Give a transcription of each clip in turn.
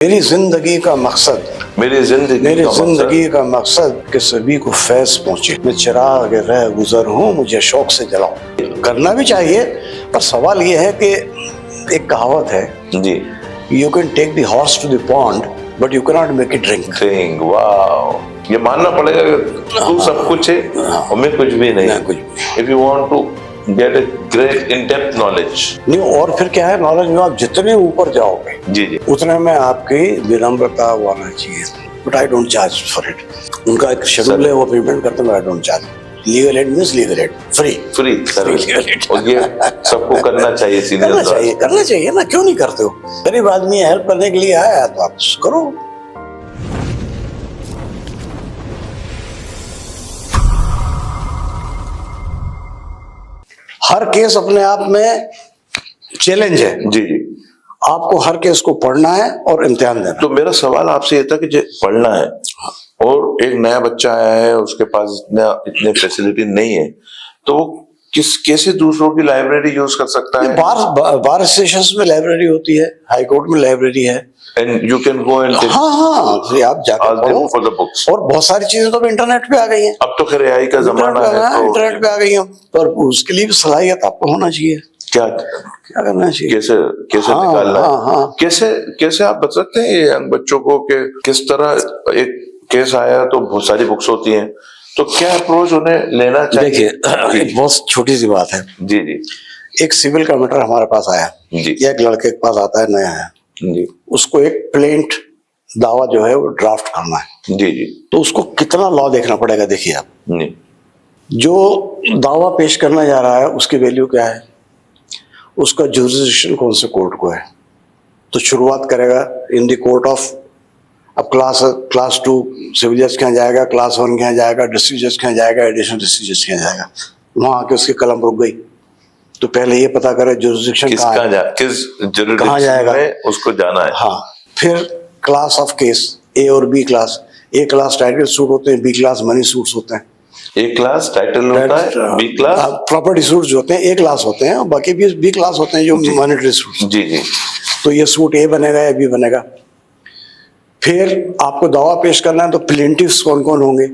मेरी जिंदगी का मकसद का मकसद कि सभी को फैज पहुंचे। मैं चिराग रह गुजर हूँ, मुझे शौक से जलाऊं। करना भी चाहिए, पर सवाल ये है कि एक कहावत है जी, you can take the horse to the pond but you can not make it drink. वाह, ये मानना पड़ेगा कि तू सब कुछ है और मैं कुछ भी नहीं। If you want to get a great in depth knowledge नहीं, और फिर क्या है, नॉलेज में आप जितने ऊपर जाओगे जी जी उतने में आपकी विनम्रता होना चाहिए। But I don't charge for it. उनका एक शेड्यूल है, वो पेमेंट करते हैं, I don't charge. Legal aid means legal ad free service, और ये सबको करना चाहिए। करना चाहिए ना, क्यों नहीं करते हो? गरीब आदमी हेल्प करने के लिए आया तो आप करो। हर केस अपने आप में चैलेंज है जी जी। आपको हर केस को पढ़ना है और इम्तिहान देना। तो मेरा सवाल आपसे ये था कि जो पढ़ना है और एक नया बच्चा आया है, उसके पास इतने फैसिलिटी नहीं है, तो वो कैसे दूसरों की लाइब्रेरी यूज कर सकता है? बार सेशंस में लाइब्रेरी होती है, हाई कोर्ट में लाइब्रेरी है, and you can go and आप जाकर पढ़ो फॉर द बुक्स। और बहुत सारी चीजें तो इंटरनेट पे आ गई हैं। अब तो खैर एआई का जमाना है, तो इंटरनेट पे आ गई है, पर उसके लिए भी सलाहियत आपको होना चाहिए। क्या करना चाहिए, कैसे निकालना है। कैसे आप बता सकते हैं ये बच्चों को कि किस तरह एक केस आया तो बहुत सारी बुक्स होती हैं, तो क्या अप्रोच उन्हें लेना चाहिए? देखिए, एक बहुत छोटी सी बात है जी जी। एक सिविल का मैटर हमारे पास आया जी, या एक लड़के के पास आता है, नया है जी, उसको एक प्लेंट दावा जो है वो ड्राफ्ट करना है। जी जी। तो उसको कितना लॉ देखना पड़ेगा। देखिए आप, जी, जो दावा पेश करना जा रहा है उसकी वैल्यू क्या है, उसका जुरिसडिक्शन कौन से कोर्ट को है। तो शुरुआत करेगा इन द कोर्ट ऑफ, अब क्लास 2 सिविल जज के यहाँ जाएगा, क्लास 1 के यहाँ जाएगा, डिस्ट्रिक्ट जज के यहाँ जाएगा, एडिशनल डिस्ट्रिक्ट जज के यहाँ जाएगा। वहां आके उसकी कलम रुक गई, तो पहले ये पता करे जुरिसडिक्शन किस कहाँ जाएगा, उसको जाना है। हाँ, फिर क्लास ऑफ केस, ए और बी क्लास। ए क्लास टाइटल सूट होते हैं, बी क्लास मनी सूट्स होते हैं। ए क्लास टाइटल होता है, बी क्लास प्रॉपर्टी सूट्स जो होते हैं, ए क्लास होते हैं, बाकी भी बी क्लास होते हैं जो मॉनेटरी सूट्स। जी जी। तो ये सूट ए बनेगा या बी बनेगा। फिर आपको दावा पेश करना है तो प्लेंटिफ्स कौन कौन होंगे।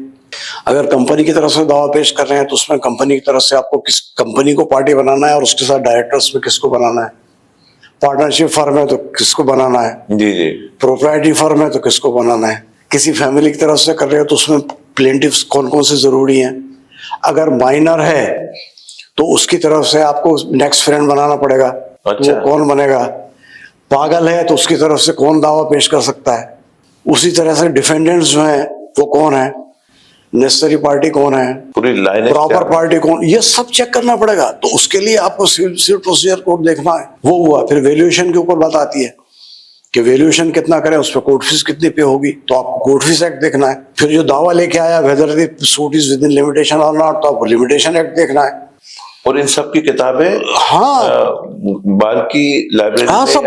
अगर कंपनी की तरफ से दावा पेश कर रहे हैं तो उसमें कंपनी की तरफ से आपको किस कंपनी को पार्टी बनाना है और उसके साथ डायरेक्टर्स में किसको बनाना है। पार्टनरशिप फर्म है तो किसको बनाना है। जी जी। प्रोप्राइटरी फर्म है तो किसको बनाना है। किसी फैमिली की तरफ से कर रहे हो तो उसमें प्लेंटिफ्स कौन कौन से जरूरी हैं। अगर माइनर है तो उसकी तरफ से आपको नेक्स्ट फ्रेंड बनाना पड़ेगा। अच्छा। वो कौन बनेगा। पागल है तो उसकी तरफ से कौन दावा पेश कर सकता है। उसी तरह से डिफेंडेंट्स जो हैं वो कौन है, नेसेसरी पार्टी कौन है, पूरी लाइन, प्रॉपर पार्टी कौन, ये सब चेक करना पड़ेगा। तो उसके लिए आपको सिविल प्रोसीजर कोड देखना है। वो हुआ, फिर वैल्यूएशन के ऊपर बात आती है कि वैल्यूएशन कितना करें, उस पर कोर्ट फीस कितनी पे होगी, तो आपको कोर्ट फीस एक्ट देखना है। फिर जो दावा लेके आया whether the suit is with in limitation और नॉट, तो आपको लिमिटेशन एक्ट देखना है। और इन सब की किताबें बार की लाइब्रेरी सब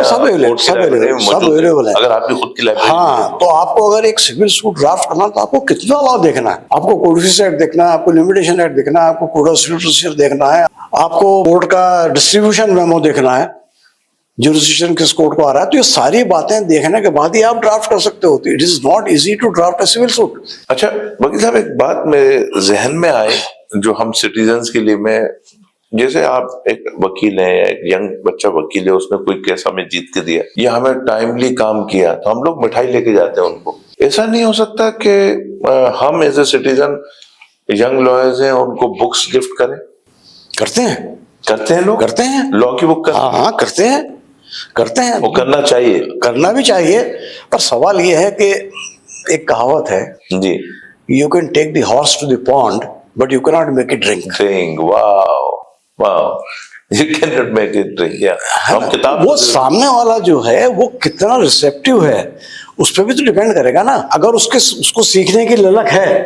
अवेलेबल है। अगर आपकी खुद की लाइब्रेरी तो आपको अगर एक सिविल सूट ड्राफ्ट करना तो आपको कितना लॉ देखना है। आपको कोर्ट फीस एक्ट देखना है, आपको लिमिटेशन एक्ट देखना है, आपको कोड ऑफ सिविल प्रोसीजर देखना है, आपको कोर्ट का डिस्ट्रीब्यूशन मेमो देखना है, जुरिसडिक्शन किस कोर्ट को आ रहा है। तो ये सारी बातें देखने के बाद ही आप ड्राफ्ट कर सकते हो। It is not easy to draft a civil suit. अच्छा वकील साहब, एक बात मेरे जहन में आए जो हम सिटीजन्स के लिए, मैं जैसे आप एक वकील है, एक यंग बच्चा वकील है, उसने कोई केस हमें जीत के दिया या हमें टाइमली काम किया तो हम लोग मिठाई लेके जाते हैं उनको। ऐसा नहीं हो सकता कि हम as a citizen young lawyers हैं उनको बुक्स गिफ्ट करें? करते हैं लोग करते हैं, लॉ की बुक हाँ करते हैं। वो करना चाहिए, करना भी चाहिए, पर सवाल ये है कि एक कहावत है जी, you can take the horse to the pond but you can not make it drink. वाह, you cannot make it drink, yeah. हम किताब वो सामने वाला जो है वो कितना रिसेप्टिव है उस पर भी तो डिपेंड करेगा ना। अगर उसको सीखने की ललक है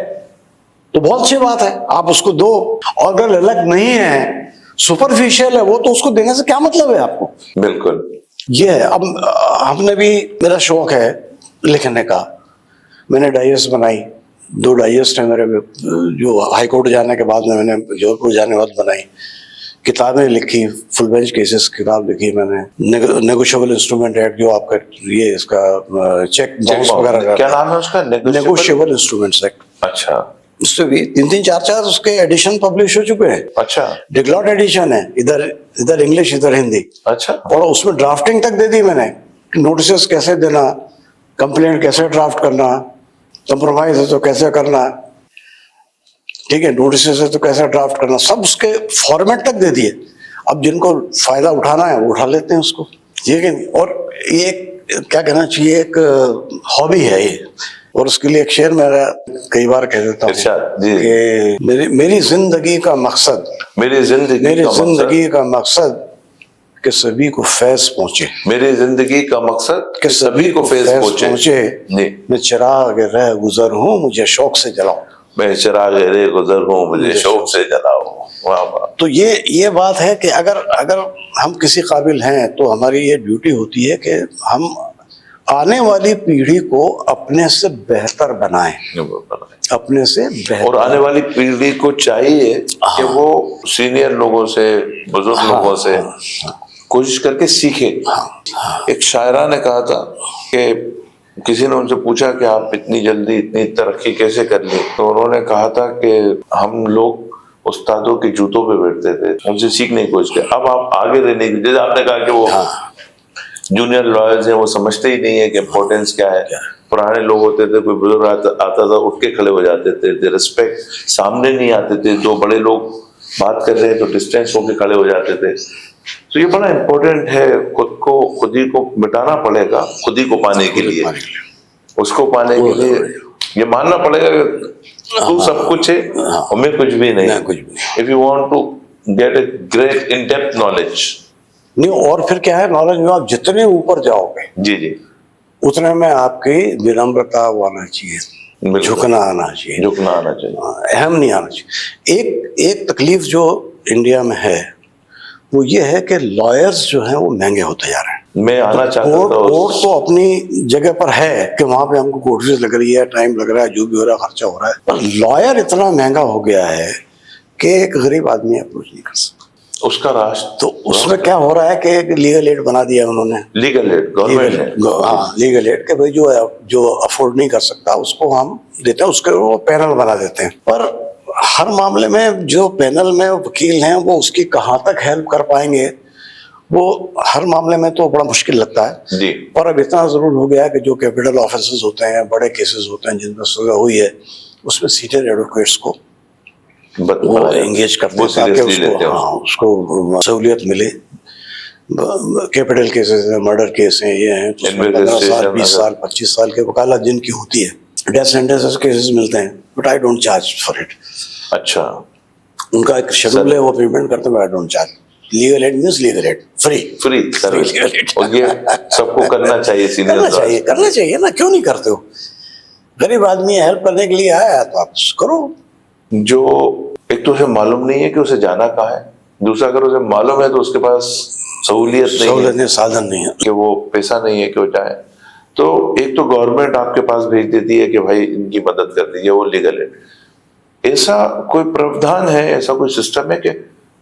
तो बहुत अच्छी बात है, आप उसको दो। और अगर ललक नहीं है, सुपरफिशियल है वो, तो उसको देने से क्या मतलब है आपको। बिल्कुल ये है। अब हमने भी, मेरा शौक है लिखने का, मैंने डाइजेस्ट बनाई, 2 डाइजेस्ट है मेरे, जो हाई कोर्ट जाने के बाद में मैंने जोधपुर जाने के बाद बनाई। किताबें लिखी, फुल बेंच केसेस किताब लिखी मैंने, नेगोशिएबल इंस्ट्रूमेंट एक्ट जो आपका ये इसका चेक बाउंस वगैरह क्या नाम है उसका? Negotiable instruments act. अच्छा उससे भी 3-3 4-4 उसके एडिशन पब्लिश हो चुके हैं। अच्छा डिग्लॉट एडिशन है, इधर इंग्लिश इधर हिंदी। अच्छा और उसमें ड्राफ्टिंग तक दे दी मैंने, नोटिस कैसे देना, कंप्लेंट कैसे ड्राफ्ट करना, कंप्रोमाइज है तो कैसे करना, ठीक है, नोटिस है तो कैसे ड्राफ्ट करना, सब उसके फॉर्मेट तक दे दिए। अब जिनको फायदा उठाना है वो उठा लेते हैं उसको, ठीक है। और ये क्या कहना चाहिए, एक हॉबी है ये। और उसके लिए एक शेर मेरा कई बार कह देता हूँ कि मेरी जिंदगी का मकसद, मेरी जिंदगी का मकसद कि सभी को फैज पहुंचे, मेरी जिंदगी का मकसद कि सभी को फैज पहुंचे। जी। मैं चिराग रह गुजर हूँ, मुझे शौक से जलाओ, मैं चिराग रह गुजर हूँ, मुझे शौक से जलाओ। वाह वाह। तो ये बात है कि अगर हम किसी काबिल हैं तो हमारी ये ड्यूटी होती है कि हम आने वाली पीढ़ी को अपने से बेहतर बनाएं, अपने से बेहतर। और आने वाली पीढ़ी को चाहिए कि वो सीनियर लोगों से, बुजुर्ग लोगों से कोशिश करके सीखे। एक शायरा ने कहा था कि किसी ने उनसे पूछा कि आप इतनी जल्दी इतनी तरक्की कैसे कर ली, तो उन्होंने कहा था कि हम लोग उस्तादों के जूतों पे बैठते थे, उनसे सीखने की कोशिश कर। अब आप आगे रहने की, जैसे आपने कहा कि वो जूनियर लॉयर्स हैं, वो समझते ही नहीं है कि इम्पोर्टेंस क्या है। पुराने लोग होते थे, कोई बुजुर्ग आता था उठ के खड़े हो जाते थे, रिस्पेक्ट, सामने नहीं आते थे, जो बड़े लोग बात कर रहे हैं तो डिस्टेंस होके खड़े हो जाते थे। तो ये बड़ा इम्पोर्टेंट है, खुद ही को मिटाना पड़ेगा, खुद ही को पाने के लिए, उसको पाने के लिए ये मानना पड़ेगा कि तू सब कुछ है और मैं कुछ भी नहीं। If you want to get a great in depth knowledge नहीं, और फिर क्या है, नॉलेज में आप जितने ऊपर जाओगे जी जी उतने में आपकी विनम्रता वो आना चाहिए, झुकना आना चाहिए, झुकना आना चाहिए, अहम नहीं आना चाहिए। एक तकलीफ जो इंडिया में है वो ये है कि लॉयर्स जो हैं वो महंगे होते जा रहे हैं। मैं आना चाहता हूँ, कोर्ट तो अपनी जगह पर है कि वहां पे हमको कोर्ट फीस लग रही है, टाइम लग रहा है, जो भी हो रहा है, खर्चा हो रहा है, पर लॉयर इतना महंगा हो गया है कि एक गरीब आदमी अप्रोच नहीं कर सकता उसका राष्ट्र। तो उसमें क्या हो रहा है कि एक लीगल एड बना दिया उन्होंने, लीगल एड गवर्नमेंट ने, हाँ लीगल एड के भाई जो अफोर्ड नहीं कर सकता उसको हम देते हैं, उसके वो पैनल बना देते हैं। पर हर मामले में जो पैनल में वकील हैं वो उसकी कहाँ तक हेल्प कर पाएंगे, वो हर मामले में तो बड़ा मुश्किल लगता है जी। पर अब इतना जरूर हो गया है कि जो कैपिटल ऑफेंसेस होते हैं, बड़े केसेस होते हैं जिनमें सजा हुई है, उसमें सीनियर एडवोकेट्स को वो एंगेज करते हैं ताकि उसको सहूलियत मिले। कैपिटल केसेस हैं, मर्डर केस हैं, ये हैं तो 15 साल 20 साल 25 साल के वकालत जिनकी होती है, डेथ सेंटेंसेस केसेस मिलते हैं, but I don't charge for it. अच्छा, उनका एक शेड्यूल है, वो पेमेंट करते हैं, I don't charge. Legal aid means legal ad free service, और ये सबको करना चाहिए, करना चाहिए ना, क्यों नहीं करते हो? गरीब आदमी हेल्प करने के लिए आया तो आप करो। जो एक तो उसे मालूम नहीं है कि उसे जाना कहाँ है, दूसरा अगर उसे मालूम है तो उसके पास सहूलियत नहीं है, साधन नहीं है, कि वो पैसा नहीं है कि वो जाए। तो एक तो गवर्नमेंट आपके पास भेज देती है कि भाई इनकी मदद कर दीजिए, वो लीगल है। ऐसा कोई प्रावधान है, ऐसा कोई सिस्टम है कि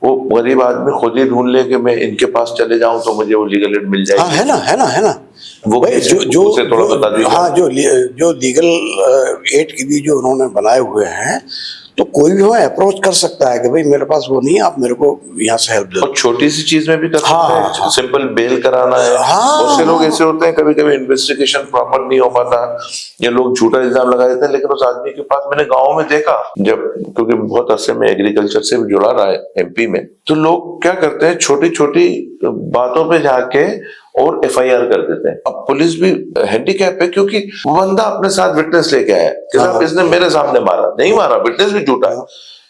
वो गरीब आदमी खुद ही ढूंढ ले कि मैं इनके पास चले जाऊं तो मुझे वो लीगल एड मिल जाएगी? हाँ, है ना वो जो थोड़ा बता दीजिए। हाँ, जो लीगल एड की भी जो उन्होंने बनाए हुए हैं, तो कोई भी वहाँ अप्रोच कर सकता है कि भाई मेरे पास वो नहीं है, आप मेरे को यहाँ से हेल्प दो। और छोटी सी चीज में भी कर सकते हैं, सिंपल बेल कराना है। बहुत से लोग ऐसे होते हैं, कभी कभी इन्वेस्टिगेशन प्रॉपर नहीं हो पाता या लोग झूठा इल्जाम लगा देते हैं, लेकिन उस आदमी के पास, मैंने गाँव में देखा जब, क्योंकि बहुत अरसे में एग्रीकल्चर से भी जुड़ा रहा है एमपी में, तो लोग क्या करते हैं, छोटी छोटी बातों पे जाके और एफआईआर कर देते हैं। अब पुलिस भी हैंडीकैप है, क्योंकि वो बंदा अपने साथ विटनेस लेके आया कि साहब इसने मेरे सामने मारा, नहीं मारा, विटनेस भी झूठा है,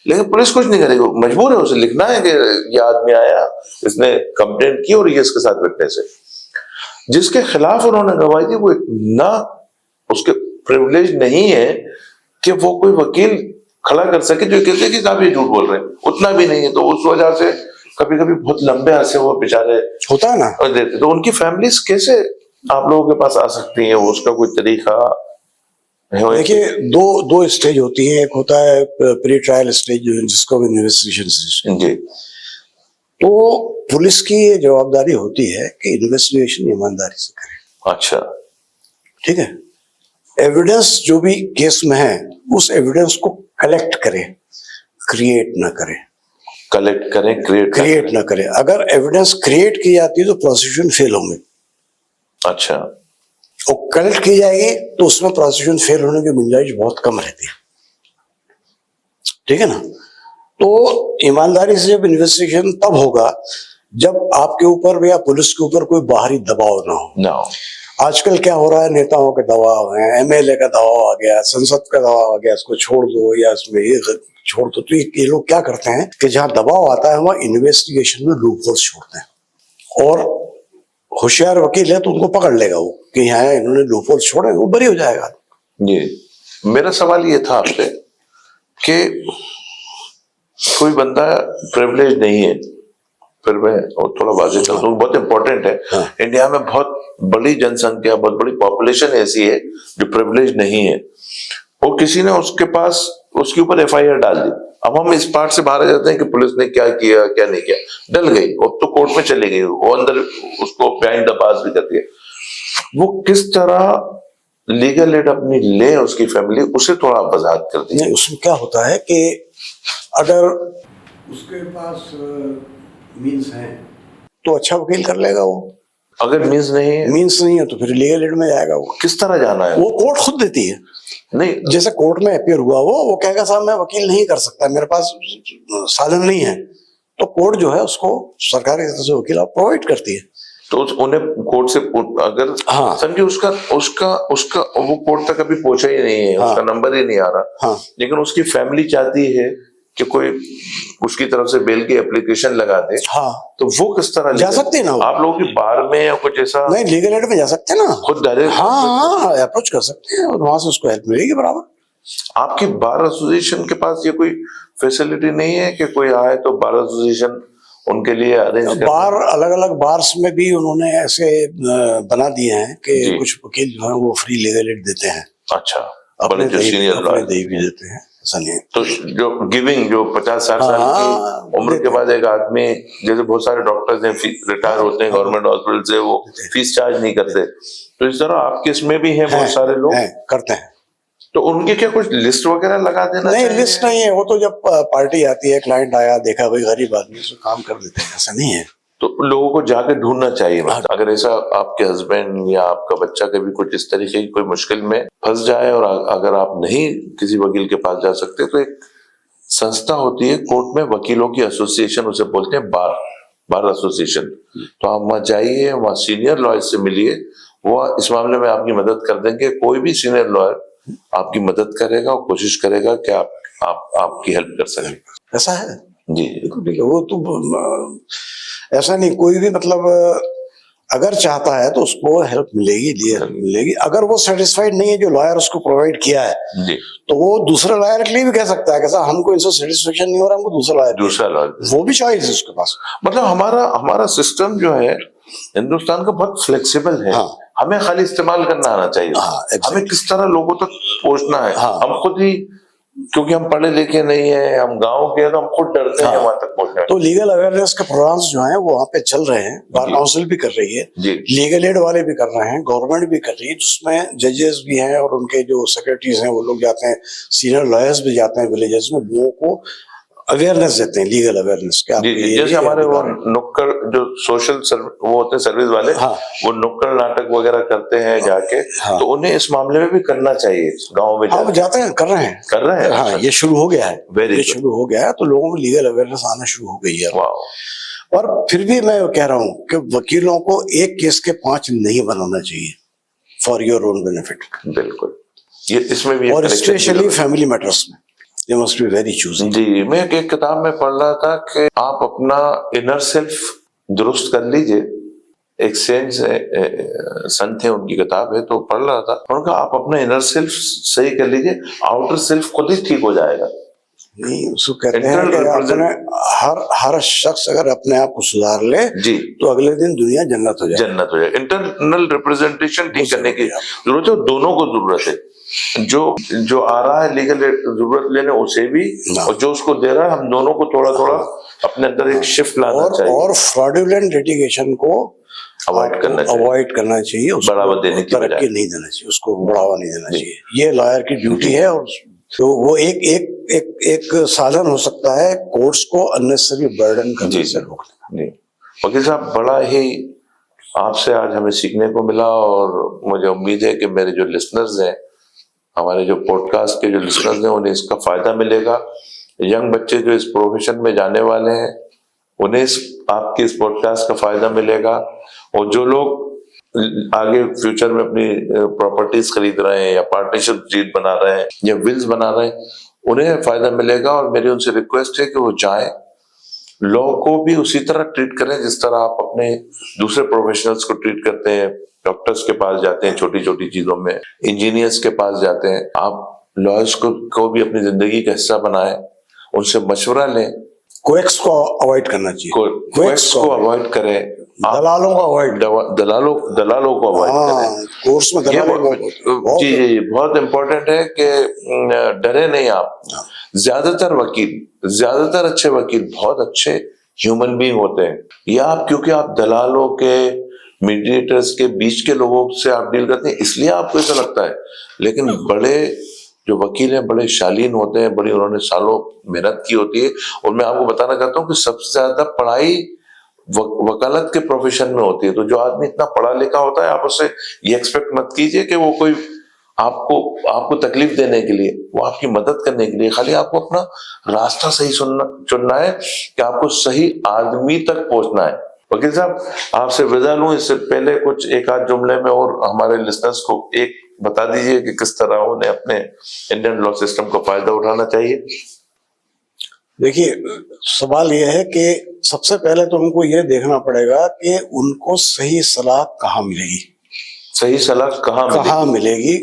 लेकिन पुलिस कुछ नहीं करेगी, मजबूर है उसे लिखना है कि ये आदमी आया, इसने कंप्लेंट की और ये इसके साथ विटनेस है। जिसके खिलाफ उन्होंने गवाही दी, वो इतना उसके प्रिविलेज नहीं है कि वो कोई वकील खड़ा कर सके जो कहते हैं कि साहब ये झूठ बोल रहे हैं, उतना भी नहीं है। तो उस वजह से कभी कभी बहुत लंबे अरसे वो बेचारे होता है ना देते, तो उनकी फैमिलीज कैसे आप लोगों के पास आ सकती है, उसका कोई तरीका है? देखिए, दो स्टेज होती है, एक होता है प्री ट्रायल स्टेज जिसको इन्वेस्टिगेशन जी, तो पुलिस की ये जवाबदारी होती है कि इन्वेस्टिगेशन ईमानदारी से करे। अच्छा, ठीक है, एविडेंस जो भी केस में है उस एविडेंस को कलेक्ट करे, क्रिएट ना करे। कलेक्ट करें, क्रिएट ना करे। अगर एविडेंस क्रिएट की जाती है तो प्रोसिक्यूशन फेल होंगे, अच्छा, और कलेक्ट की जाएगी तो उसमें प्रोसिक्यूशन फेल होने की गुंजाइश बहुत कम रहती है। ठीक है ना। तो ईमानदारी से जब इन्वेस्टिगेशन तब होगा जब आपके ऊपर या पुलिस के ऊपर कोई बाहरी दबाव ना हो। ना। आजकल क्या हो रहा है, नेताओं के दबाव है, एमएलए का दबाव आ गया, संसद का दबाव आ गया, इसको छोड़ दो या इसमें ये छोड़ दो। तो ये लोग क्या करते हैं कि जहां दबाव आता है वहां इन्वेस्टिगेशन में लूप होल्स छोड़ते हैं, और होशियार वकील है तो उनको पकड़ लेगा वो कि यहाँ इन्होंने लूप होल्स छोड़े, वो बरी हो जाएगा। जी, मेरा सवाल ये था आपसे कि कोई बंदा प्रिविलेज नहीं है, फिर मैं थोड़ा वाज़ेह कर दूं, बहुत इंपॉर्टेंट है। हाँ। इंडिया में बहुत बड़ी जनसंख्या, बहुत बड़ी पॉपुलेशन ऐसी है जो प्रिविलेज नहीं है, और किसी ने उसके पास उसके ऊपर एफआईआर डाल दी। अब हम इस पार्ट से बाहर आ जाते हैं कि पुलिस ने क्या किया क्या नहीं किया, डल गई, अब तो कोर्ट में चली गई, वो अंदर उसको बिहाइंड द बार्स भी करती है। वो किस तरह लीगल एड अपनी ले उसकी फैमिली, उसे थोड़ा आप वजाहत कर दीजिए। नहीं, उसमें क्या होता है कि अगर उसके पास मीन्स है तो अच्छा वकील कर लेगा वो, अगर मीन्स नहीं है, मीन्स नहीं है तो फिर लीगल एड में जाएगा वो। किस तरह जाना है? वो कोर्ट खुद देती है। नहीं, जैसे कोर्ट में अपियर हुआ वो कहेगा साहब मैं वकील नहीं कर सकता, मेरे पास साधन नहीं है, तो कोर्ट जो है उसको सरकारी तरफ से वकील प्रोवाइड करती है। तो उन्हें कोर्ट से अगर हाँ। समझिए उसका उसका उसका वो कोर्ट तक अभी पहुंचा ही नहीं है, हाँ। उसका नंबर ही नहीं आ रहा। हाँ। लेकिन उसकी फैमिली चाहती है कि कोई उसकी तरफ से बेल की एप्लीकेशन लगा दे। हाँ, तो वो किस तरह जा सकते हैं ना वो? आप लोगों की बार में या कुछ ऐसा? नहीं, लीगल एड में जा सकते हैं ना, खुद डायरेक्ट? हाँ, अप्रोच कर सकते हैं और वहां से उसको हेल्प मिलेगी बराबर। आपकी बार एसोसिएशन के पास ये कोई फैसिलिटी नहीं है कि कोई आए तो बार एसोसिएशन उनके लिए अरेंज कर? बार अलग अलग बार्स में भी उन्होंने ऐसे बना दिए हैं कि कुछ वकील जो है वो फ्री लीगल एड देते हैं। अच्छा, अपने जो सीनियर लॉयर दे भी देते हैं, ऐसा नहीं है। तो जो गिविंग जो 50-60 साल की उम्र के बाद एक आदमी, जैसे बहुत सारे डॉक्टर्स हैं रिटायर होते हैं गवर्नमेंट हॉस्पिटल से, वो फीस चार्ज नहीं करते, तो इस तरह आपके इसमें भी हैं बहुत सारे लोग करते हैं। तो उनकी क्या कुछ लिस्ट वगैरह लगा देना? नहीं, लिस्ट नहीं है, वो तो जब पार्टी आती है, क्लाइंट आया, देखा भाई गरीब आदमी, उसको काम कर देते हैं, ऐसा नहीं है। तो लोगों को जाके ढूंढना चाहिए। अगर ऐसा आपके हस्बैंड या आपका बच्चा कभी कुछ इस तरीके की कोई मुश्किल में फंस जाए और अगर आप नहीं किसी वकील के पास जा सकते, तो एक संस्था होती है कोर्ट में, वकीलों की एसोसिएशन उसे बोलते हैं, बार एसोसिएशन। तो आप वहां जाइए, वहां सीनियर लॉयर से मिलिए, वो इस मामले में आपकी मदद कर देंगे। कोई भी सीनियर लॉयर आपकी मदद करेगा और कोशिश करेगा कि आप आपकी हेल्प कर सकें। ऐसा है जी, वो तो ऐसा नहीं, कोई भी मतलब अगर चाहता है तो उसको हेल्प मिलेगी। अगर वो सेटिस्फाइड नहीं है जो लॉयर उसको प्रोवाइड किया है जी, तो वो दूसरे लॉयर के लिए भी कह सकता है कि साहब हमको इससे सेटिस्फेक्शन नहीं हो रहा, हमको दूसरा लॉयर, वो भी चॉइस है उसके पास। मतलब हमारा सिस्टम जो है हिंदुस्तान का बहुत फ्लेक्सिबल है। हाँ। हमें खाली इस्तेमाल करना आना चाहिए। हाँ, exactly। हमें किस तरह लोगों तक पहुंचना है। हाँ। हम खुद ही, क्योंकि हम पढ़े लिखे नहीं है, हम गांव के हैं, तो हम खुद डरते हैं वहां तक पहुंचना। तो लीगल अवेयरनेस के प्रोग्राम्स जो हैं वो वहाँ पे चल रहे हैं, बार काउंसिल भी कर रही है, लीगल एड वाले भी कर रहे हैं, गवर्नमेंट भी कर रही है, जिसमें जजेस भी हैं और उनके जो सेक्रेटरीज हैं वो लोग जाते हैं, सीनियर लॉयर्स भी जाते हैं विलेजेस में, लोगों को अवेयरनेस देते हैं, लीगल अवेयरनेस के। जैसे हमारे वो नुक्कड़ जो सोशल वो होते हैं सर्विस वाले, हाँ। वो नुक्कड़ नाटक वगैरह करते हैं जाके। हाँ। तो उन्हें इस मामले में भी करना चाहिए, गाँव में जाते हैं, कर रहे हैं। हाँ, ये शुरू हो गया है, ये शुरू हो गया है, तो लोगों में लीगल अवेयरनेस आना शुरू हो गई है। और फिर भी मैं कह रहा हूँ कि वकीलों को एक केस के 5 नहीं बनाना चाहिए फॉर योर ओन बेनिफिट। बिल्कुल, ये इसमें भी, और स्पेशली फैमिली मैटर्स में You must be very choosy। जी, मैं एक किताब में पढ़ रहा था कि आप अपना इनर सेल्फ दुरुस्त कर लीजिए। एक संत है, उनकी किताब है, तो पढ़ रहा था, उनका आप अपना इनर सेल्फ सही कर लीजिए, आउटर सेल्फ खुद ही ठीक हो जाएगा। नहीं, उसको कहते हैं कि अपने हर शख्स अगर अपने आप को सुधार ले जी, तो अगले दिन दुनिया जन्नत हो जाए। इंटरनल रिप्रेजेंटेशन ठीक करने की जरूरत है, दोनों को जरूरत है। जो आ रहा है लीगल जरूरत लेने, उसे भी, और जो उसको दे रहा है, हम दोनों को थोड़ा थोड़ा अपने अंदर एक शिफ्ट लाना चाहिए, और फ्रॉडुलेंट लिटिगेशन को अवॉइड करना चाहिए, अवॉइड करना चाहिए, उसको बढ़ावा देने की तरक्की बजाय। नहीं देना चाहिए, उसको बढ़ावा नहीं देना चाहिए। ये लॉयर की ड्यूटी है। और तो वो एक साधन हो सकता है कोर्ट्स को अननेसेसरी बर्डन करने से रोकने। जी वकील साहब, बड़ा ही आपसे आज हमें सीखने को मिला, और मुझे उम्मीद है कि मेरे जो लिसनर्स हैं, हमारे जो पॉडकास्ट के जो लिसनर्स हैं, उन्हें इसका फायदा मिलेगा। यंग बच्चे जो इस प्रोफेशन में जाने वाले हैं, उन्हें आपके इस पॉडकास्ट का फायदा मिलेगा। और जो लोग आगे फ्यूचर में अपनी प्रॉपर्टीज खरीद रहे हैं, या पार्टनरशिप डीड बना रहे हैं, या विल्स बना रहे हैं, उन्हें फायदा मिलेगा। और मेरी उनसे रिक्वेस्ट है कि वो जाएं, लॉ को भी उसी तरह ट्रीट करें जिस तरह आप अपने दूसरे प्रोफेशनल्स को ट्रीट करते हैं। डॉक्टर्स के पास जाते हैं छोटी छोटी चीजों में, इंजीनियर्स के पास जाते हैं, आप लॉयर्स को भी अपनी जिंदगी का हिस्सा बनाएं, उनसे मशवरा लें। क्वेक्स को अवॉइड करना चाहिए, क्वेक्स को अवॉइड करें, दलालों को अवॉइड, दलालों को अवॉइड करें। कोर्स में जी बहुत इम्पोर्टेंट है कि डरे नहीं आप। ज्यादातर अच्छे वकील बहुत अच्छे ह्यूमन बीइंग होते हैं। या आप क्योंकि आप दलालों के, मीडिएटर्स के बीच के लोगों से आप डील करते हैं, इसलिए आपको ऐसा लगता है। लेकिन बड़े जो वकील हैं बड़े शालीन होते हैं, बड़ी उन्होंने सालों मेहनत की होती है। और मैं आपको बताना चाहता हूँ कि सबसे ज्यादा पढ़ाई वकालत के प्रोफेशन में होती है। तो जो आदमी इतना पढ़ा लिखा होता है, आप उससे ये एक्सपेक्ट मत कीजिए कि वो कोई आपको तकलीफ देने के लिए, वो आपकी मदद करने के लिए, खाली आपको अपना रास्ता सही चुनना है कि आपको सही आदमी तक पहुंचना है। वकील साहब, आपसे विदा लूं, इससे पहले कुछ एक आध जुमले में और हमारे लिसनर्स को एक बता दीजिए कि किस तरह उन्हें अपने इंडियन लॉ सिस्टम का फायदा उठाना चाहिए। देखिए, सवाल यह है कि सबसे पहले तो उनको ये देखना पड़ेगा कि उनको सही सलाह कहाँ मिलेगी। सही सलाह कहाँ मिलेगी?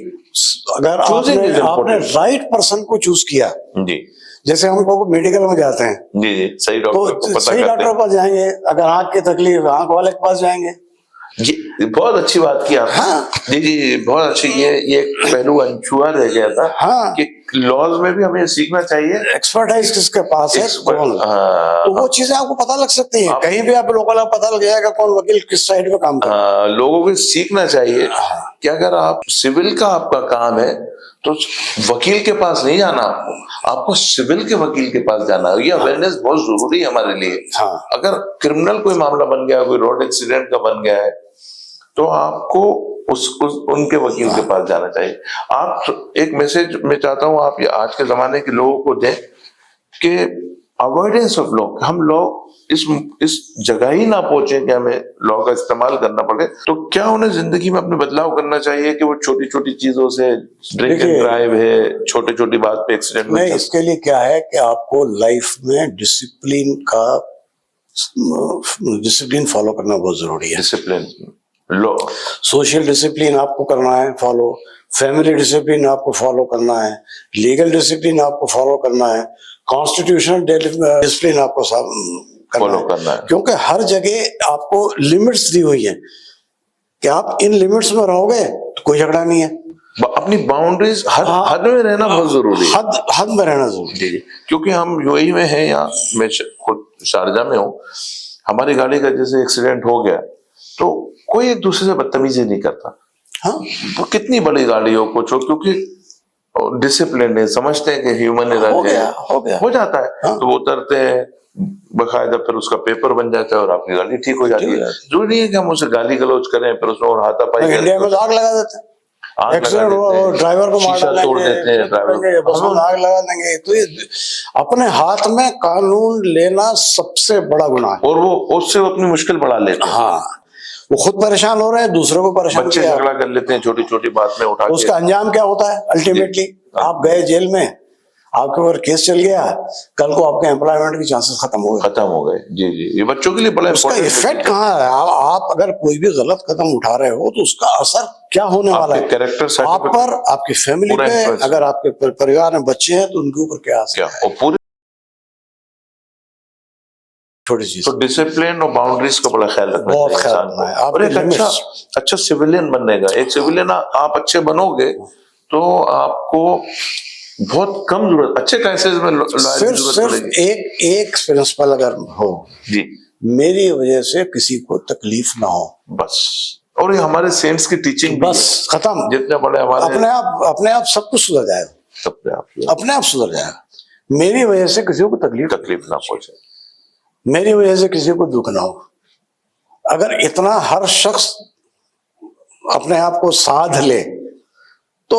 अगर आपने राइट पर्सन को चूज किया, जी, जैसे हम लोग मेडिकल में जाते हैं, जी सही डॉक्टर तो सही डॉक्टर के पास जाएंगे। अगर आंख की तकलीफ, आंख वाले के पास जाएंगे। जी बहुत अच्छी बात की आप। हाँ। जी बहुत अच्छी। ये एक पहलू अनछुआ रह गया था। हाँ। कि लॉज में भी हमें सीखना चाहिए एक्सपर्टाइज किसके पास है, तो वो चीजें आपको पता लग सकती हैं। कहीं भी आप लोकल पता लग जाएगा कौन वकील किस साइड पे काम कर रहा है। लोगों को सीखना चाहिए कि अगर आप सिविल का आपका काम है तो वकील के पास नहीं जाना, आपको सिविल के वकील के पास जाना है। ये अवेयरनेस बहुत जरूरी है हमारे लिए। हाँ। अगर क्रिमिनल कोई मामला बन गया, कोई रोड एक्सीडेंट का बन गया है, तो आपको उनके वकील के पास जाना चाहिए। आप एक मैसेज मैं चाहता हूं आप ये आज के जमाने के लोगों को दें कि अवॉइडेंस ऑफ लॉ, हम लॉ इस जगह ही ना पहुंचे कि हमें लॉ का इस्तेमाल करना पड़े। तो क्या उन्हें जिंदगी में अपने बदलाव करना चाहिए कि वो छोटी छोटी चीजों से, ड्रिंक एंड ड्राइव है, छोटी छोटी बात पे एक्सीडेंट में। इसके लिए क्या है कि आपको लाइफ में डिसिप्लिन फॉलो करना बहुत जरूरी है। डिसिप्लिन, लो सोशल डिसिप्लिन आपको करना है फॉलो, फैमिली डिसिप्लिन आपको फॉलो करना है, लीगल डिसिप्लिन आपको फॉलो करना है, कॉन्स्टिट्यूशनल डिसिप्लिन आपको फॉलो करना है। क्योंकि हर जगह आपको लिमिट्स दी हुई है कि आप इन लिमिट्स में रहोगे तो कोई झगड़ा नहीं है। अपनी बाउंड्रीज हद में रहना बहुत जरूरी है। हद में रहना जरूरी है। क्योंकि हम यूएई में हैं, या मैं खुद शारजा में हूँ, हमारी गाड़ी का जैसे एक्सीडेंट हो गया तो कोई एक दूसरे से बदतमीजी नहीं करता। हाँ, तो कितनी बड़ी गाड़ियों को क्योंकि डिसिप्लिन है, समझते हैं कि ह्यूमन एरर हो जाता है। हाँ? तो वो उतरते हैं बकायदा, फिर उसका पेपर बन जाता है और आपकी गाड़ी ठीक हो जाती है। जरूरी नहीं है कि हम उसे गाली गलौज करें, फिर उसमें और हाथापाई इंडिया में आग लगा देते हैं, एक्सीडेंट हुआ ड्राइवर को मार डालेंगे, तोड़ देते हैं, ड्राइवर आग लगा देंगे। तो ये अपने हाथ में कानून लेना सबसे बड़ा गुनाह है, और वो उससे अपनी मुश्किल बढ़ा लेते हैं। हाँ, वो खुद परेशान हो रहे हैं, दूसरों को परेशान, बच्चे झगड़ा कर लेते हैं छोटी छोटी बात में उठा के। उसका अंजाम क्या होता है? अल्टीमेटली आप गए जेल में, आपके ऊपर केस चल गया, कल को आपके एम्प्लॉयमेंट के चांसेस खत्म हो गए। जी जी, ये बच्चों के लिए बड़ा इंपॉर्टेंट इफेक्ट कहाँ है? आप अगर कोई भी गलत कदम उठा रहे हो तो उसका असर क्या होने वाला है कैरेक्टर आप पर, आपकी फैमिली पे, अगर आपके परिवार में बच्चे हैं तो उनके ऊपर क्या असर है? पूरी छोटी चीज। तो डिसिप्लिन और बाउंड्रीज का बड़ा ख्याल रखना चाहिए। और एक अच्छा सिविलियन बनने का, एक सिविलियन आप अच्छे बनोगे तो आपको बहुत कम जरूरत, अच्छे केसेस में लॉयर की सिर्फ जरूरत सिर्फ पड़ेगी। एक प्रिंसिपल अगर हो, जी मेरी वजह से किसी को तकलीफ ना हो, बस। और ये हमारे सेंट्स की टीचिंग बस खत्म। जितने बड़े हमारे अपने आप सब कुछ सुधर जाएगा, अपने आप सुधर जाएगा। मेरी वजह से किसी को तकलीफ ना पहुंचे, मेरी वजह से किसी को दुख ना हो। अगर इतना हर शख्स अपने आप को साध ले तो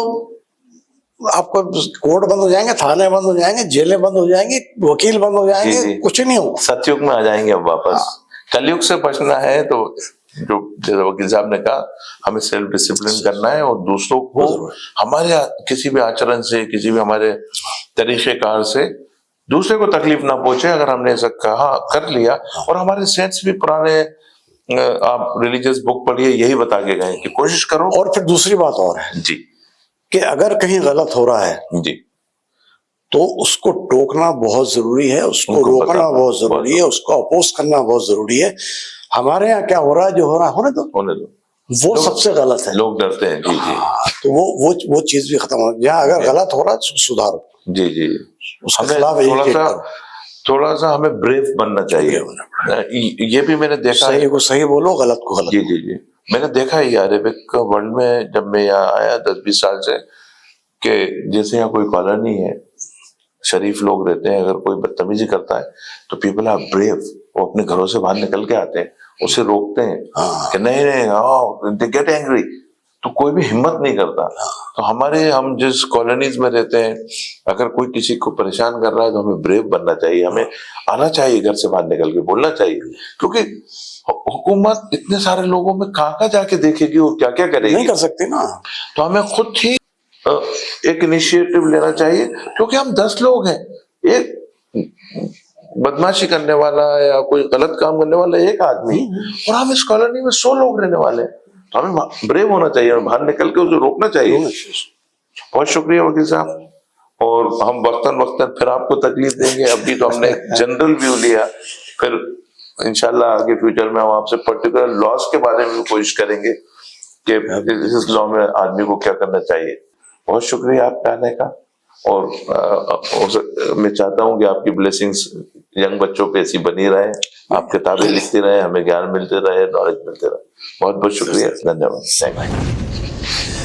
आपको कोर्ट बंद हो जाएंगे, थाने बंद हो जाएंगे, जेलें बंद हो जाएंगी, वकील बंद हो जाएंगे, जी। कुछ नहीं होगा। सतयुग में आ जाएंगे अब वापस। कलयुग से बचना है तो जो जैसे वकील साहब ने कहा, हमें सेल्फ डिसिप्लिन करना है और दूसरों को हमारे किसी भी आचरण से, किसी भी हमारे तरीकेकार से दूसरे को तकलीफ ना पहुंचे। अगर हमने ऐसा कहा कर लिया, और हमारे सेंट्स भी पुराने, आप रिलीजियस बुक पढ़िए, यही बता के गए कि कोशिश करो। और फिर दूसरी बात और है जी कि अगर कहीं गलत हो रहा है जी, तो उसको टोकना बहुत जरूरी है, उसको उनको रोकना बताना बहुत जरूरी है, उसको अपोज करना बहुत जरूरी है। हमारे यहाँ क्या हो रहा है, जो हो रहा है होने दो, वो सबसे गलत है। लोग डरते हैं। जी जी, तो वो चीज भी खत्म हो। जहाँ अगर गलत हो रहा है सुधारो। जी जी, उसके हमें खिलाफ थोड़ा सा हमें ब्रेव बनना चाहिए। ये भी मैंने देखा, सही को सही बोलो, गलत को गलत। जी जी जी, मैंने देखा है अरेबिक वर्ल्ड में, जब मैं यहाँ आया 10-20 साल से, कि जैसे यहाँ कोई कॉलोनी है, शरीफ लोग रहते हैं, अगर कोई बदतमीजी करता है तो पीपल आर ब्रेव, वो अपने घरों से बाहर निकल के आते हैं, उसे रोकते हैं कि नहीं नहीं, दे गेट एंग्री, तो कोई भी हिम्मत नहीं करता। तो हम जिस कॉलोनीज में रहते हैं, अगर कोई किसी को परेशान कर रहा है तो हमें ब्रेव बनना चाहिए, हमें आना चाहिए, घर से बाहर निकल के बोलना चाहिए, क्योंकि हुकूमत इतने सारे लोगों में कहाँ जाके देखेगी और क्या क्या करेगी, नहीं कर सकती ना। तो हमें खुद ही एक इनिशिएटिव लेना चाहिए, क्योंकि हम 10 लोग हैं, एक बदमाशी करने वाला या कोई गलत काम करने वाला एक आदमी, और हम इस कॉलोनी में 100 लोग रहने वाले हैं, तो हमें ब्रेव होना चाहिए और बाहर निकल के उसे रोकना चाहिए। बहुत शुक्रिया वकील साहब, और हम वक्तन फिर आपको तकलीफ देंगे। अभी तो हमने जनरल व्यू लिया, फिर इंशाल्लाह आगे फ्यूचर में हम आपसे पर्टिकुलर लॉस के बारे में भी कोशिश करेंगे कि इस लॉ में आदमी को क्या करना चाहिए। बहुत शुक्रिया आपका आने का, और मैं चाहता हूँ कि आपकी ब्लेसिंग्स यंग बच्चों पे ऐसी बनी रहे, आप किताबें लिखते रहे, हमें ज्ञान मिलते रहे, नॉलेज मिलते रहे। बहुत बहुत शुक्रिया, धन्यवाद, थैंक यू।